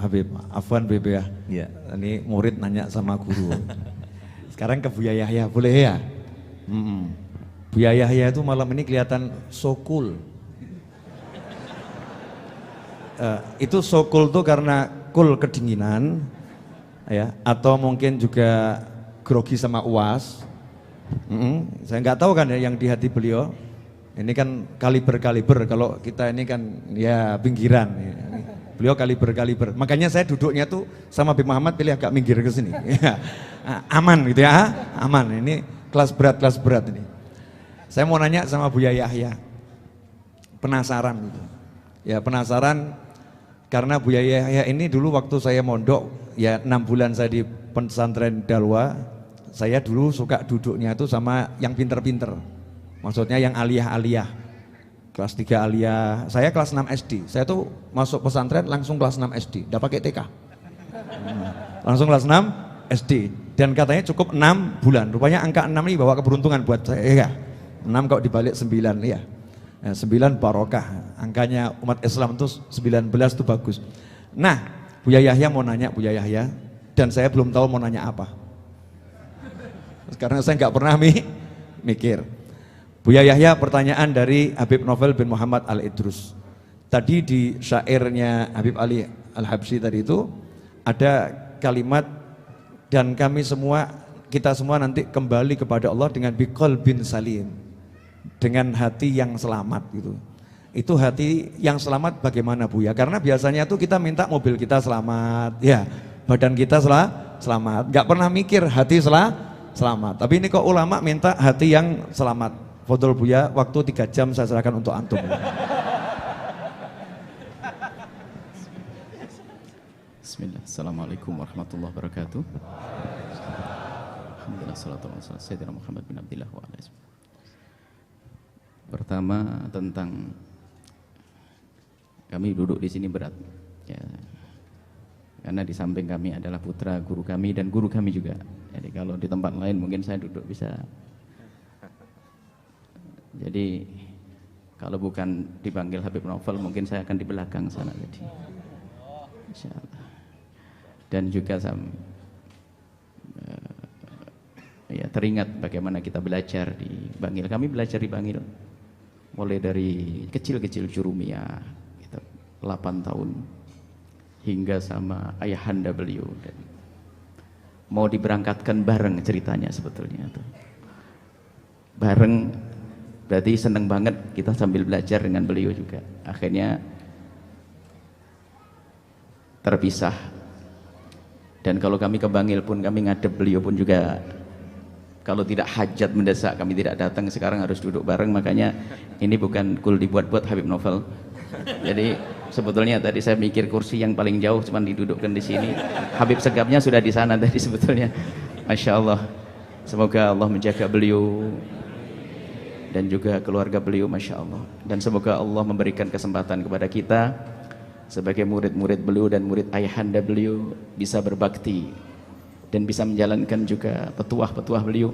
Habib, Afwan Bebe ya. Iya. Ini murid nanya sama guru. Sekarang ke Buya Yahya, boleh ya? Buya Yahya itu malam ini kelihatan so cool. Itu so cool tuh karena cool kedinginan, ya, atau mungkin juga grogi sama UAS. Saya nggak tahu kan ya yang di hati beliau. Ini kan kaliber-kaliber, kalau kita ini kan ya pinggiran. Ya. Beliau kaliber-kaliber. Makanya saya duduknya tuh sama Habib Muhammad pilih agak minggir ke sini. Ya. Aman gitu ya, aman. Ini kelas berat ini. Saya mau nanya sama Buya Yahya. Penasaran gitu. Ya penasaran karena Buya Yahya ini dulu waktu saya mondok, ya 6 bulan saya di pesantren Dalwa, saya dulu suka duduknya itu sama yang pinter-pinter. Maksudnya yang aliyah-aliyah, kelas 3 aliyah, saya kelas 6 SD, saya tuh masuk pesantren langsung kelas 6 SD, udah pakai TK, langsung kelas 6 SD, dan katanya cukup 6 bulan, rupanya angka 6 ini bawa keberuntungan buat saya, ya 6 kok dibalik 9, ya 9 barokah, angkanya umat Islam tuh 19 tuh bagus. Nah, Buya Yahya mau nanya, Buya Yahya, dan saya belum tahu mau nanya apa, karena saya nggak pernah mikir. Buya Yahya, pertanyaan dari Habib Novel bin Muhammad Al-Idrus. Tadi di syairnya Habib Ali Al-Habsyi tadi itu ada kalimat, dan kami semua, kita semua nanti kembali kepada Allah dengan biqalbin salim, dengan hati yang selamat gitu. Itu hati yang selamat bagaimana Buya? Karena biasanya tuh kita minta mobil kita selamat, ya badan kita selamat, nggak pernah mikir hati selamat. Tapi ini kok ulama minta hati yang selamat. Fadhol Buya, waktu 3 jam saya serahkan untuk antum. Bismillah. Assalamualaikum warahmatullahi wabarakatuh. Alhamdulillah, salatu wassalamu ala sayyidina Muhammad bin Abdillah wa alihi. Pertama tentang kami duduk di sini berat, ya, karena di samping kami adalah putra guru kami dan guru kami juga. Jadi kalau di tempat lain mungkin saya duduk bisa. Jadi kalau bukan dipanggil Habib Novel mungkin saya akan di belakang sana jadi. Insyaallah. Dan juga ya teringat bagaimana kita belajar di Bangil. Kami belajar di Bangil mulai dari kecil-kecil Jurumiyah, kita 8 tahun hingga sama ayahanda beliau, dan mau diberangkatkan bareng ceritanya sebetulnya tuh. Bareng berarti seneng banget kita sambil belajar dengan beliau juga. Akhirnya terpisah. Dan kalau kami ke Bangil pun kami ngadep beliau pun juga, kalau tidak hajat mendesak kami tidak datang. Sekarang harus duduk bareng. Makanya ini bukan cool dibuat-buat Habib Novel. Jadi sebetulnya tadi saya mikir kursi yang paling jauh cuma didudukkan di sini. Habib Segapnya sudah di sana tadi sebetulnya. Masya Allah. Semoga Allah menjaga beliau dan juga keluarga beliau, Masya Allah. Dan semoga Allah memberikan kesempatan kepada kita sebagai murid-murid beliau dan murid ayahanda beliau bisa berbakti dan bisa menjalankan juga petuah-petuah beliau,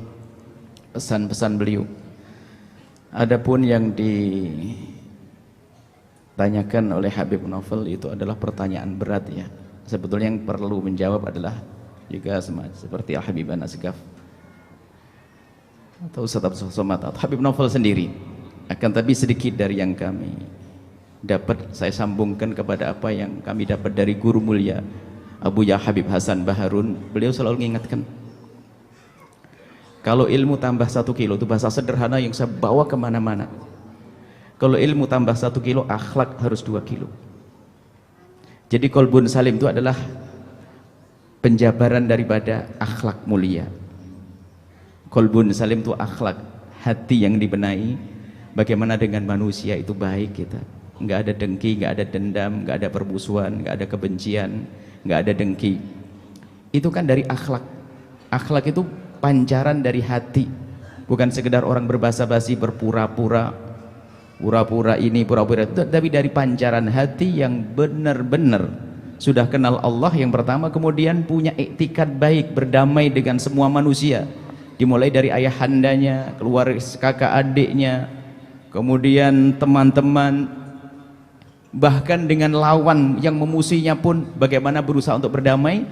pesan-pesan beliau. Adapun yang ditanyakan oleh Habib Novel itu adalah pertanyaan berat ya. Sebetulnya yang perlu menjawab adalah juga seperti Al-Habib An-Asgaf atau Ustaz Abdul Somad atau Habib Novel sendiri. Akan tapi sedikit dari yang kami dapat saya sambungkan kepada apa yang kami dapat dari guru mulia Abu Ya Habib Hasan Baharun. Beliau selalu mengingatkan, kalau ilmu tambah 1 kilo, itu bahasa sederhana yang saya bawa kemana-mana. Kalau ilmu tambah 1 kilo, akhlak harus 2 kilo. Jadi qalbun salim itu adalah penjabaran daripada akhlak mulia. Qalbun salim itu akhlak, hati yang dibenahi. Bagaimana dengan manusia itu baik kita, nggak ada dengki, nggak ada dendam, nggak ada permusuhan, nggak ada kebencian, nggak ada dengki. Itu kan dari akhlak. Akhlak itu pancaran dari hati, bukan sekedar orang berbasa-basi, berpura-pura, pura-pura ini, pura-pura itu, tapi dari pancaran hati yang benar-benar sudah kenal Allah yang pertama, kemudian punya iktikad baik, berdamai dengan semua manusia, dimulai dari ayahandanya, keluarga, kakak adiknya, kemudian teman-teman, bahkan dengan lawan yang memusuhinya pun bagaimana berusaha untuk berdamai,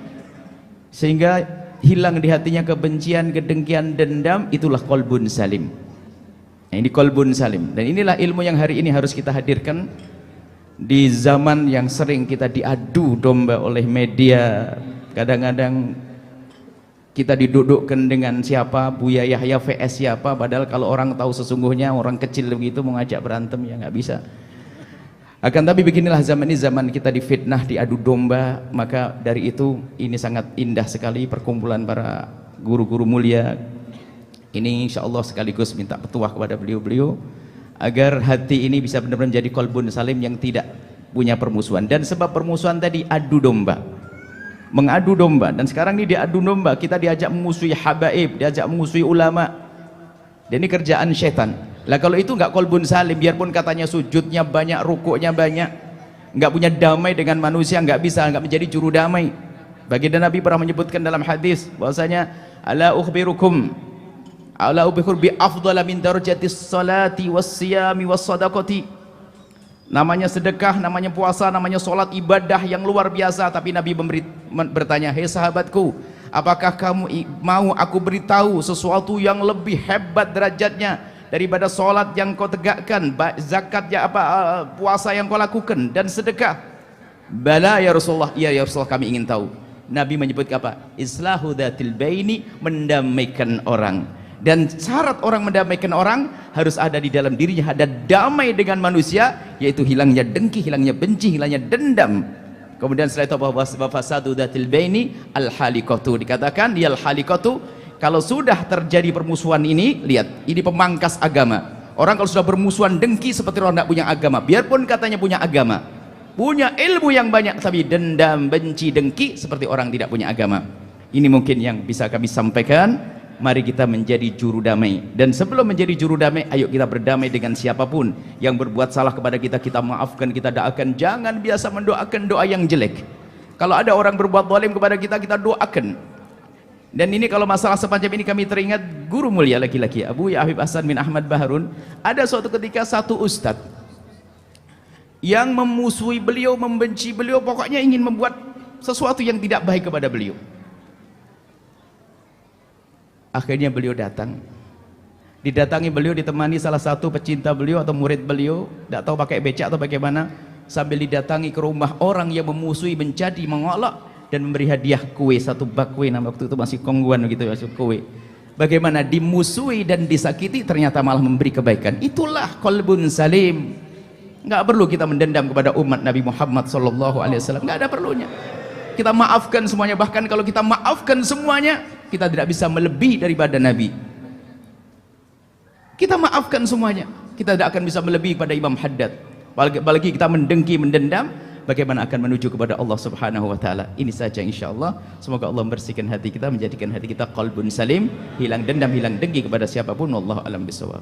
sehingga hilang di hatinya kebencian, kedengkian, dendam. Itulah qalbun salim. Nah, ini qalbun salim, dan inilah ilmu yang hari ini harus kita hadirkan di zaman yang sering kita diadu domba oleh media. Kadang-kadang kita didudukkan dengan siapa, Buya Yahya vs siapa, padahal kalau orang tahu sesungguhnya orang kecil begitu mau ngajak berantem ya nggak bisa. Akan tapi beginilah zaman ini, zaman kita difitnah, diadu domba. Maka dari itu ini sangat indah sekali perkumpulan para guru-guru mulia ini. Insya Allah sekaligus minta petuah kepada beliau-beliau agar hati ini bisa benar-benar menjadi qalbun salim yang tidak punya permusuhan. Dan sebab permusuhan tadi adu domba, mengadu domba, dan sekarang ini diadu domba, kita diajak memusuhi habaib, diajak memusuhi ulama, dan ini kerjaan syaitan. Lah kalau itu nggak qalbun salim, biarpun katanya sujudnya banyak, rukuknya banyak, nggak punya damai dengan manusia, nggak bisa, nggak menjadi juru damai. Baginda Nabi pernah menyebutkan dalam hadis bahwasanya ala ukhbirukum bi afdhala min darajatis salati wassiyami wassadaqati. Namanya sedekah, namanya puasa, namanya sholat, ibadah yang luar biasa. Tapi Nabi bertanya, hei sahabatku, apakah kamu mau aku beritahu sesuatu yang lebih hebat derajatnya daripada sholat yang kau tegakkan, zakat ya puasa yang kau lakukan, dan sedekah? Bala ya Rasulullah, iya ya Rasulullah, kami ingin tahu. Nabi menyebut apa? Islahu dzatil baini, mendamaikan orang. Dan syarat orang mendamaikan orang harus ada di dalam dirinya, ada damai dengan manusia, yaitu hilangnya dengki, hilangnya benci, hilangnya dendam. Kemudian setelah itu bahwa fasadu dzatil baini al halikatu, dikatakan ya al halikatu, kalau sudah terjadi permusuhan ini, lihat, ini pemangkas agama. Orang kalau sudah bermusuhan dengki seperti orang tidak punya agama, biarpun katanya punya agama, punya ilmu yang banyak, tapi dendam, benci, dengki seperti orang tidak punya agama. Ini mungkin yang bisa kami sampaikan. Mari kita menjadi juru damai, dan sebelum menjadi juru damai, ayo kita berdamai dengan siapapun yang berbuat salah kepada kita, kita maafkan, kita doakan. Jangan biasa mendoakan doa yang jelek. Kalau ada orang berbuat zalim kepada kita, kita doakan. Dan ini kalau masalah semacam ini kami teringat guru mulia laki-laki Abu Ya Habib Hasan bin Ahmad Baharun. Ada suatu ketika satu ustadz yang memusuhi beliau, membenci beliau, pokoknya ingin membuat sesuatu yang tidak baik kepada beliau. Akhirnya beliau datang, didatangi beliau, ditemani salah satu pecinta beliau atau murid beliau, tidak tahu pakai becak atau bagaimana, sambil didatangi ke rumah orang yang memusuhi, menjadi mengolok, dan memberi hadiah kue, satu bak kue, nama waktu itu masih kongguan gitu ya, kue. Bagaimana dimusuhi dan disakiti, ternyata malah memberi kebaikan. Itulah qalbun salim. Nggak perlu kita mendendam kepada umat Nabi Muhammad SAW, nggak ada perlunya. Kita maafkan semuanya. Bahkan kalau kita maafkan semuanya, kita tidak bisa melebihi daripada Nabi. Kita maafkan semuanya, kita tidak akan bisa melebihi pada Imam Haddad. Apalagi kita mendengki, mendendam, bagaimana akan menuju kepada Allah Subhanahu wa taala. Ini saja insyaallah. Semoga Allah membersihkan hati kita, menjadikan hati kita qalbun salim, hilang dendam, hilang dengki kepada siapapun. Wallahu a'lam bishawab.